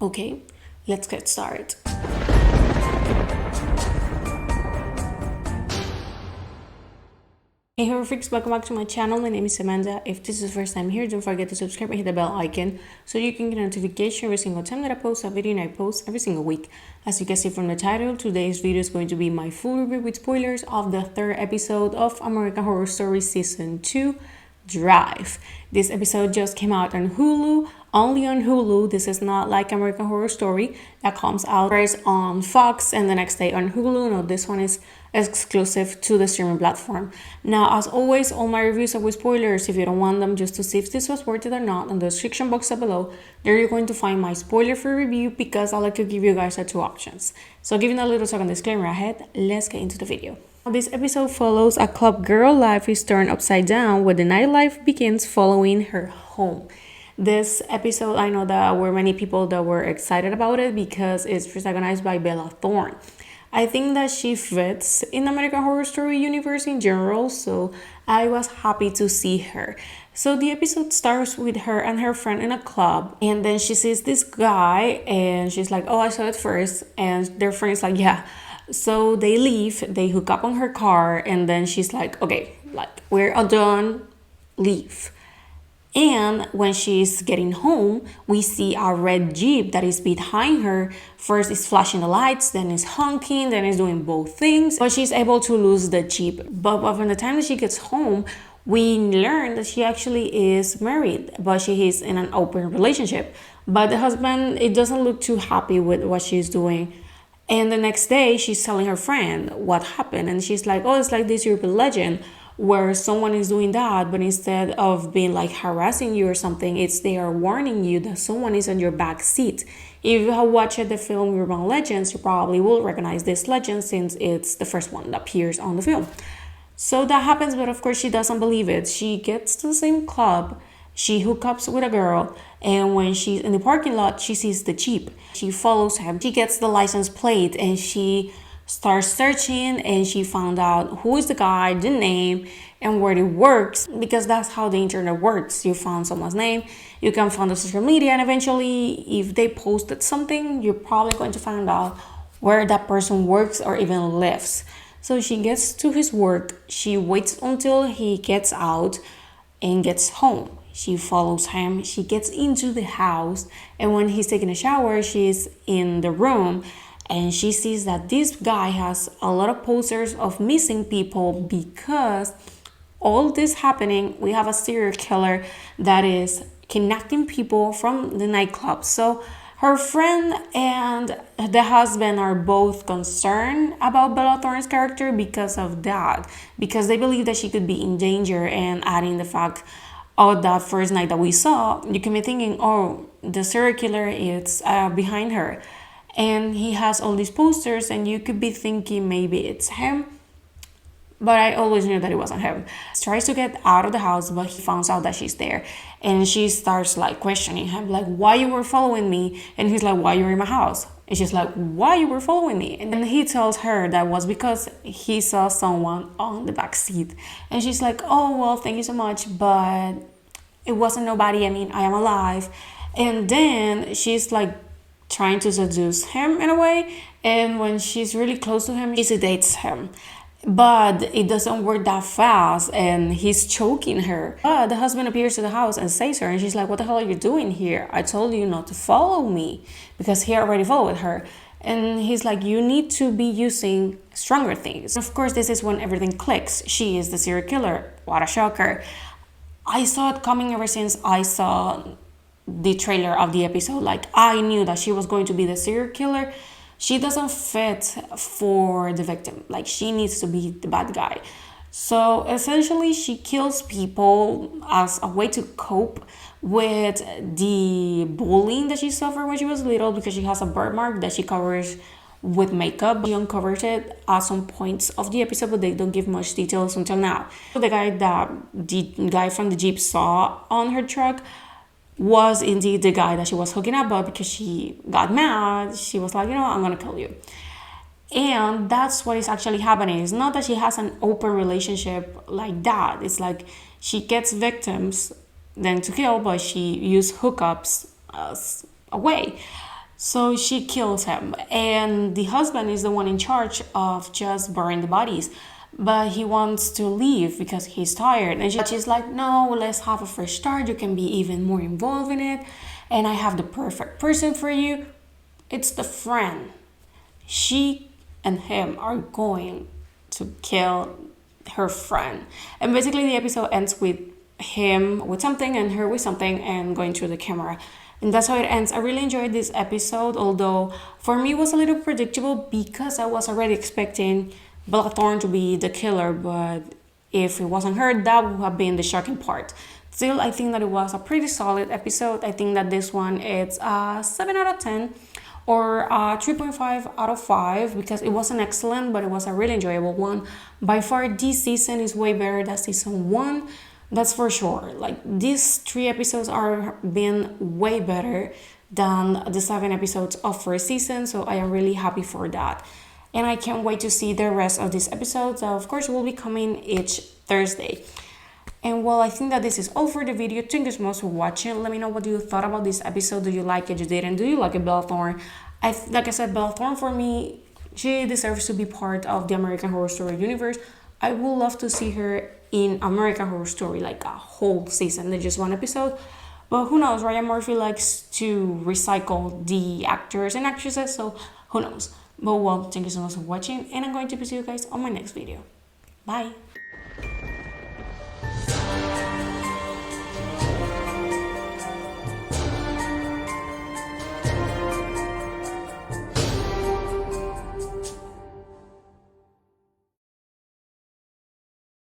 Okay, let's get started. Hey horrifics, welcome back to my channel. My name is Amanda. If this is the first time here, don't forget to subscribe and hit the bell icon so you can get a notification every single time that I post a video, and I post every single week. As you can see from the title, today's video is going to be my full review with spoilers of the third episode of American Horror Story Season 2, Drive. This episode just came out on Hulu, only on Hulu. This is not like American Horror Story that comes out first on Fox and the next day on Hulu. No, this one is exclusive to the streaming platform. Now, as always, all my reviews are with spoilers. If you don't want them just to see if this was worth it or not, in the description box down below, there you're going to find my spoiler-free review because I like to give you guys the two options. So giving a little second disclaimer ahead, let's get into the video. This episode follows a club girl life is turned upside down where the nightlife begins following her home. This episode, I know that were many people that were excited about it because it's protagonized by Bella Thorne. I think that she fits in American Horror Story universe in general, so I was happy to see her. So the episode starts with her and her friend in a club, and then she sees this guy and she's like, oh, I saw it first, and their friend is like, yeah. So they leave, they hook up on her car, and then she's like, okay, like, we're all done, leave. And when she's getting home, we see a red Jeep that is behind her. First is flashing the lights, then is honking, then is doing both things. But she's able to lose the Jeep. But from the time that she gets home, we learn that she actually is married, but she is in an open relationship. But the husband, it doesn't look too happy with what she's doing. And the next day, she's telling her friend what happened. And she's like, oh, it's like this urban legend where someone is doing that, but instead of being like harassing you or something, it's they are warning you that someone is on your back seat. If you have watched the film Urban Legends, you probably will recognize this legend since it's the first one that appears on the film. So that happens, but of course she doesn't believe it. She gets to the same club, she hooks up with a girl, and when she's in the parking lot, she sees the Jeep. She follows him, she gets the license plate, and she starts searching, and she found out who is the guy, the name, and where it works, because that's how the internet works. You found someone's name, you can find the social media, and eventually if they posted something, you're probably going to find out where that person works or even lives. So she gets to his work, she waits until he gets out and gets home. She follows him, she gets into the house, and when he's taking a shower, she's in the room, and she sees that this guy has a lot of posters of missing people because all this happening, we have a serial killer that is kidnapping people from the nightclub. So her friend and the husband are both concerned about Bella Thorne's character because of that, because they believe that she could be in danger, and adding the fact of that first night that we saw, you can be thinking, oh, the serial killer is behind her. And he has all these posters, and you could be thinking maybe it's him, but I always knew that it wasn't him. He tries to get out of the house, but he finds out that she's there, and she starts like questioning him, like, why you were following me? And he's like, why you were in my house? And she's like, why you were following me? And then he tells her that was because he saw someone on the back seat, and she's like, oh, well, thank you so much, but it wasn't nobody. I mean, I am alive. And then she's like trying to seduce him in a way, and when she's really close to him, she sedates him, but it doesn't work that fast, and he's choking her. But the husband appears to the house and saves her, and she's like, what the hell are you doing here? I told you not to follow me, because he already followed her. And he's like, you need to be using stronger things. Of course, this is when everything clicks. She is the serial killer. What a shocker. I saw it coming ever since I saw the trailer of the episode. Like, I knew that she was going to be the serial killer. She doesn't fit for the victim. Like, she needs to be the bad guy. So essentially, she kills people as a way to cope with the bullying that she suffered when she was little, because she has a birthmark that she covers with makeup. She uncovers it at some points of the episode, but they don't give much details until now. The guy from the Jeep saw on her truck was indeed the guy that she was hooking up, but because she got mad, she was like, you know, I'm gonna kill you. And that's what is actually happening. It's not that she has an open relationship like that. It's like she gets victims then to kill, but she used hookups as a way. So she kills him, and the husband is the one in charge of just burying the bodies. But he wants to leave because he's tired. And she's like, no, let's have a fresh start. You can be even more involved in it. And I have the perfect person for you. It's the friend. She and him are going to kill her friend. And basically the episode ends with him with something and her with something and going through the camera. And that's how it ends. I really enjoyed this episode, although for me it was a little predictable because I was already expecting Thorne to be the killer, but if it wasn't her, that would have been the shocking part. Still, I think that it was a pretty solid episode. I think that this one it's a 7 out of 10 or a 3.5 out of 5 because it wasn't excellent, but it was a really enjoyable one. By far, this season is way better than season 1. That's for sure. Like, these 3 episodes are being way better than the 7 episodes of first season, so I am really happy for that. And I can't wait to see the rest of these episodes. Of course, will be coming each Thursday. And well, I think that this is all for the video. Thank you so much for watching. Let me know what you thought about this episode. Do you like it? You didn't? Do you like it, Bella Thorne? Like I said, Bella Thorne, for me, she deserves to be part of the American Horror Story universe. I would love to see her in American Horror Story, like a whole season, not just one episode. But who knows? Ryan Murphy likes to recycle the actors and actresses, so who knows? But well, thank you so much for watching, and I'm going to see you guys on my next video. Bye!